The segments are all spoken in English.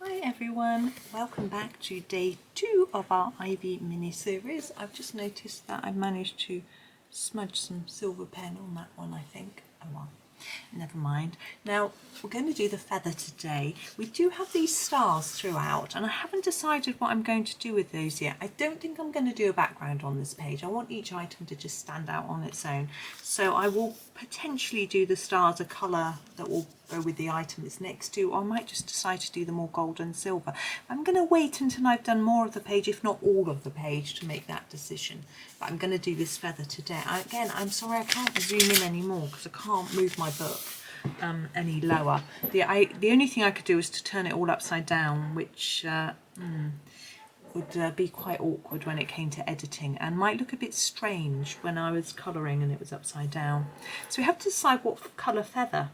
Hi everyone, welcome back to day 2 of our Ivy mini series. I've just noticed that I've managed to smudge some silver pen on that one, I think. Oh well, never mind. Now we're going to do the feather today. We do have these stars throughout and I haven't decided what I'm going to do with those yet. I don't think I'm going to do a background on this page. I want each item to just stand out on its own. So I will potentially do the stars a colour that will go with the item it's next to, or I might just decide to do them all gold and silver. I'm going to wait until I've done more of the page, if not all of the page, to make that decision. But I'm going to do this feather today. Again, I'm sorry I can't zoom in anymore because I can't move my book any lower. The only thing I could do is to turn it all upside down, which would be quite awkward when it came to editing and might look a bit strange when I was colouring and it was upside down. So we have to decide what colour feather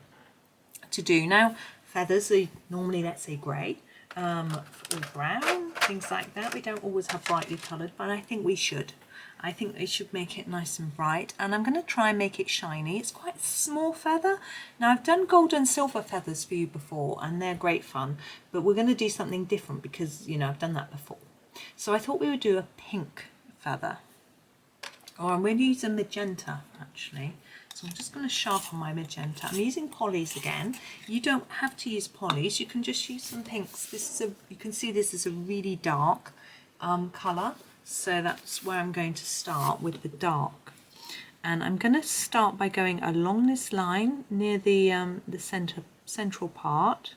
to do. Now feathers are normally, let's say, grey or brown, things like that. We don't always have brightly coloured, but I think we should. I think they should make it nice and bright, and I'm going to try and make it shiny. It's quite a small feather. Now I've done gold and silver feathers for you before and they're great fun, but we're going to do something different because, you know, I've done that before. So I thought we would do a pink feather, or I'm going to use a magenta actually. So I'm just going to sharpen my magenta. I'm using polys again. You don't have to use polys, you can just use some pinks. This is you can see this is a really dark colour, so that's where I'm going to start with the dark. And I'm going to start by going along this line near the central part,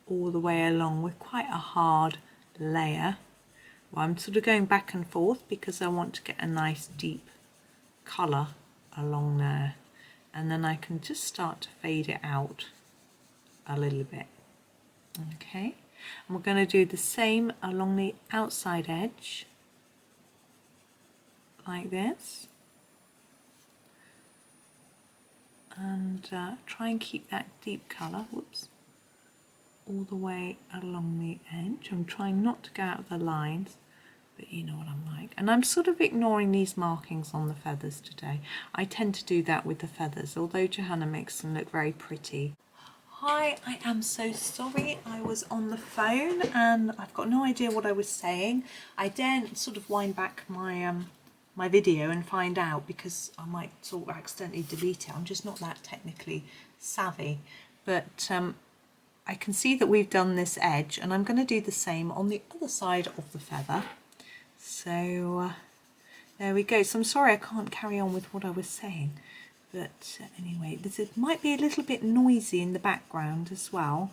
all the way along with quite a hard layer. Well, I'm sort of going back and forth because I want to get a nice deep colour along there, and then I can just start to fade it out a little bit. Okay, and we're going to do the same along the outside edge like this, and try and keep that deep colour, whoops, all the way along the edge. I'm trying not to go out of the lines, but you know what I'm like. And I'm sort of ignoring these markings on the feathers today. I tend to do that with the feathers, although Johanna makes them look very pretty. Hi, I am so sorry. I was on the phone and I've got no idea what I was saying. I daren't sort of wind back my my video and find out because I might sort of accidentally delete it. I'm just not that technically savvy. But I can see that we've done this edge and I'm going to do the same on the other side of the feather. So there we go. So I'm sorry I can't carry on with what I was saying, but anyway, it might be a little bit noisy in the background as well.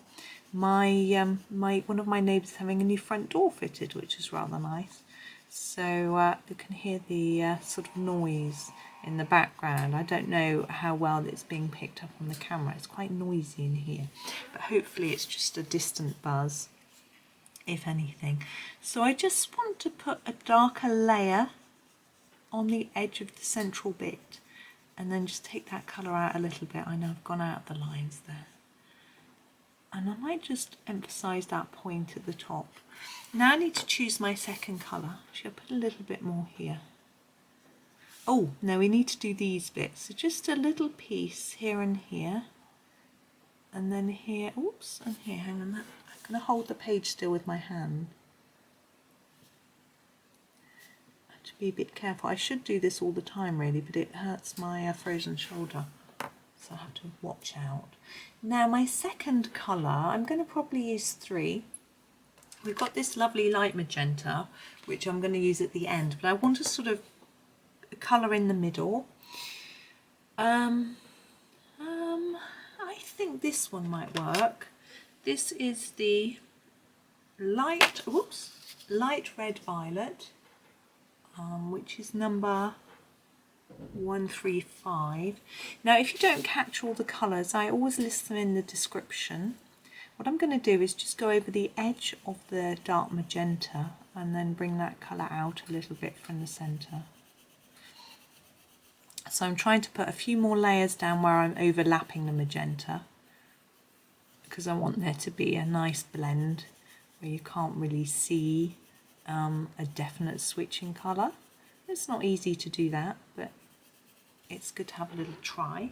One of my neighbours is having a new front door fitted, which is rather nice. So you can hear the sort of noise in the background. I don't know how well it's being picked up on the camera. It's quite noisy in here, but hopefully it's just a distant buzz, if anything. So I just want to put a darker layer on the edge of the central bit and then just take that colour out a little bit. I know I've gone out the lines there. And I might just emphasise that point at the top. Now I need to choose my second colour. Should I put a little bit more here? Oh, no, we need to do these bits. So just a little piece here and here. And then here, oops, and here, hang on, I'm going to hold the page still with my hand. I have to be a bit careful. I should do this all the time really, but it hurts my frozen shoulder, so I have to watch out. Now my second colour, I'm going to probably use 3. We've got this lovely light magenta, which I'm going to use at the end, but I want to sort of colour in the middle. I think this one might work. This is the light red violet, which is number 135. Now if you don't catch all the colours, I always list them in the description. What I'm going to do is just go over the edge of the dark magenta and then bring that colour out a little bit from the centre. So I'm trying to put a few more layers down where I'm overlapping the magenta, because I want there to be a nice blend where you can't really see a definite switch in colour. It's not easy to do that, but it's good to have a little try.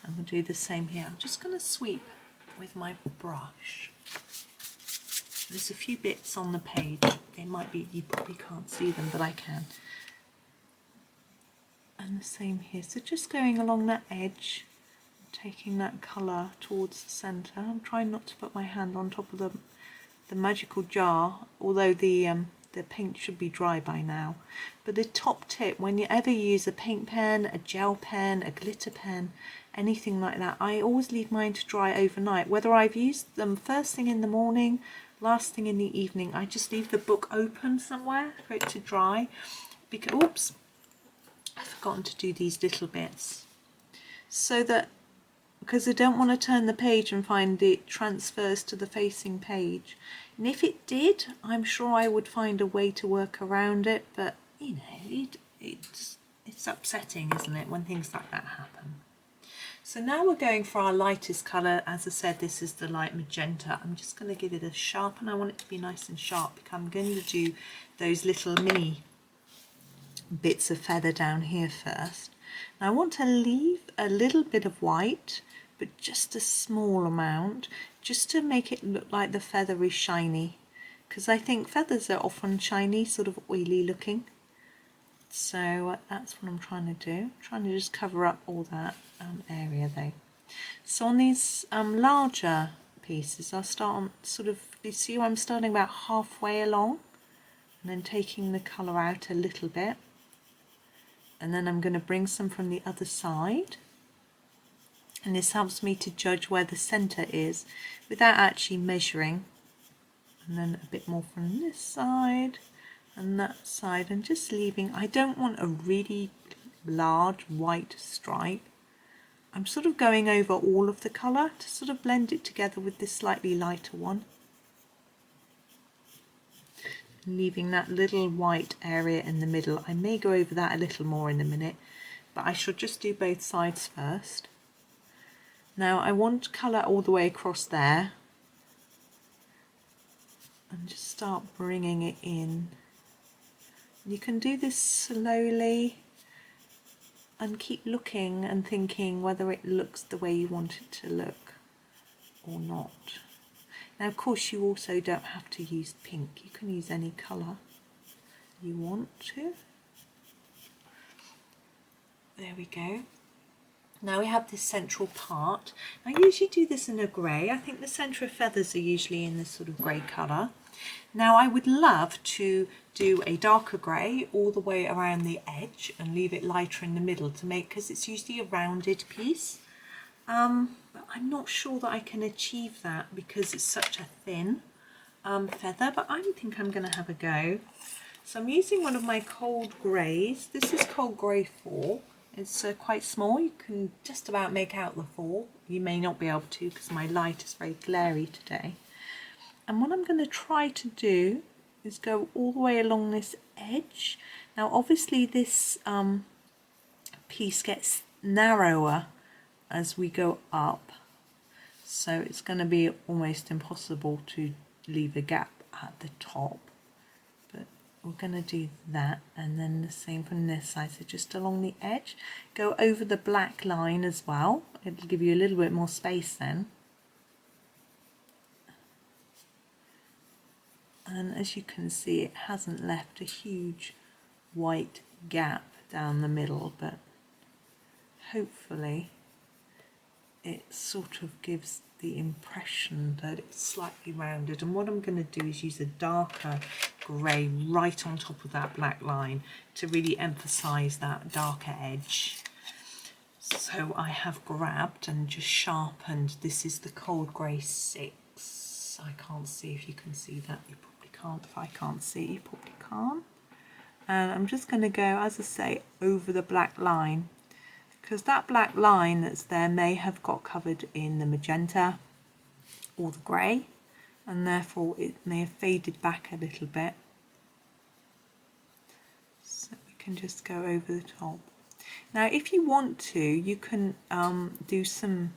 And we'll do the same here. I'm just going to sweep with my brush. There's a few bits on the page. They might be, you probably can't see them, but I can. And the same here. So just going along that edge, taking that colour towards the centre. I'm trying not to put my hand on top of the magical jar, although the paint should be dry by now. But the top tip, when you ever use a paint pen, a gel pen, a glitter pen, anything like that, I always leave mine to dry overnight. Whether I've used them first thing in the morning, last thing in the evening, I just leave the book open somewhere for it to dry. Because, oops, I've forgotten to do these little bits. So that, because I don't want to turn the page and find it transfers to the facing page. And if it did, I'm sure I would find a way to work around it, but you know, it's upsetting, isn't it, when things like that happen. So now we're going for our lightest colour. As I said, this is the light magenta. I'm just going to give it a sharpen. I want it to be nice and sharp because I'm going to do those little mini bits of feather down here first. Now I want to leave a little bit of white, but just a small amount, just to make it look like the feather is shiny, because I think feathers are often shiny, sort of oily looking. So that's what I'm trying to do. I'm trying to just cover up all that area there. So on these larger pieces, I'll start on sort of, you see I'm starting about halfway along, and then taking the colour out a little bit. And then I'm going to bring some from the other side. And this helps me to judge where the centre is without actually measuring. And then a bit more from this side and that side, and just leaving. I don't want a really large white stripe. I'm sort of going over all of the colour to sort of blend it together with this slightly lighter one. Leaving that little white area in the middle. I may go over that a little more in a minute, but I shall just do both sides first. Now I want colour all the way across there, and just start bringing it in. You can do this slowly and keep looking and thinking whether it looks the way you want it to look or not. Now of course you also don't have to use pink, you can use any colour you want to. There we go. Now we have this central part. I usually do this in a grey. I think the centre of feathers are usually in this sort of grey colour. Now I would love to do a darker grey all the way around the edge and leave it lighter in the middle to make, because it's usually a rounded piece. But I'm not sure that I can achieve that because it's such a thin feather, but I think I'm going to have a go. So I'm using one of my cold greys. This is cold grey 4. It's quite small. You can just about make out the 4. You may not be able to because my light is very glary today. And what I'm going to try to do is go all the way along this edge. Now obviously this piece gets narrower as we go up, so it's going to be almost impossible to leave a gap at the top, but we're going to do that. And then the same from this side, so just along the edge, go over the black line as well. It'll give you a little bit more space then. And as you can see, it hasn't left a huge white gap down the middle, but hopefully it sort of gives the impression that it's slightly rounded. And what I'm going to do is use a darker grey right on top of that black line to really emphasize that darker edge. So I have grabbed and just sharpened. This is the cold grey 6. I can't see if you can see that. You probably can't. If I can't see, you probably can't. And I'm just going to go, as I say, over the black line, because that black line that's there may have got covered in the magenta or the grey, and therefore it may have faded back a little bit. So we can just go over the top. Now if you want to, you can do some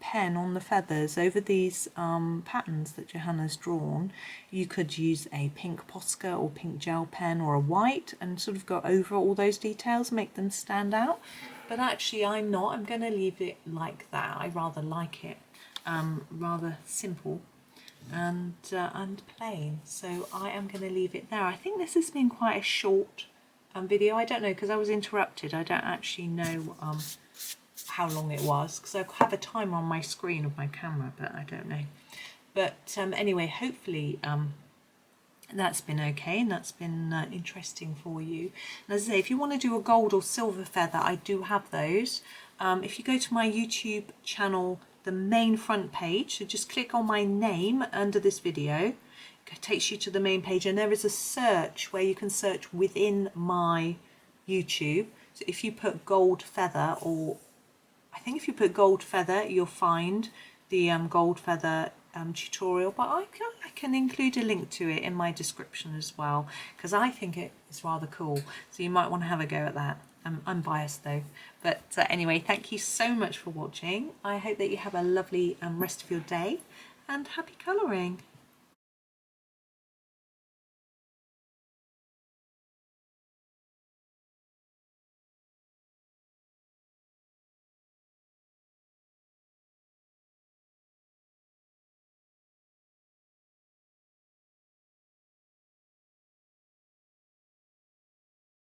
pen on the feathers over these patterns that Johanna's drawn. You could use a pink Posca or pink gel pen or a white and sort of go over all those details, make them stand out. but actually I'm not. I'm going to leave it like that. I rather like it rather simple and plain, so I am going to leave it there. I think this has been quite a short video. I don't know, because I was interrupted. I don't actually know how long it was, because I have a timer on my screen of my camera, but I don't know. But anyway, hopefully that's been okay, and that's been interesting for you. And as I say, if you want to do a gold or silver feather, I do have those. If you go to my YouTube channel, the main front page, so just click on my name under this video, it takes you to the main page, and there is a search where you can search within my YouTube. So if you put gold feather, or I think if you put gold feather, you'll find the gold feather tutorial, but I can include a link to it in my description as well, because I think it is rather cool, so you might want to have a go at that. I'm biased though, but anyway, thank you so much for watching. I hope that you have a lovely rest of your day, and happy colouring.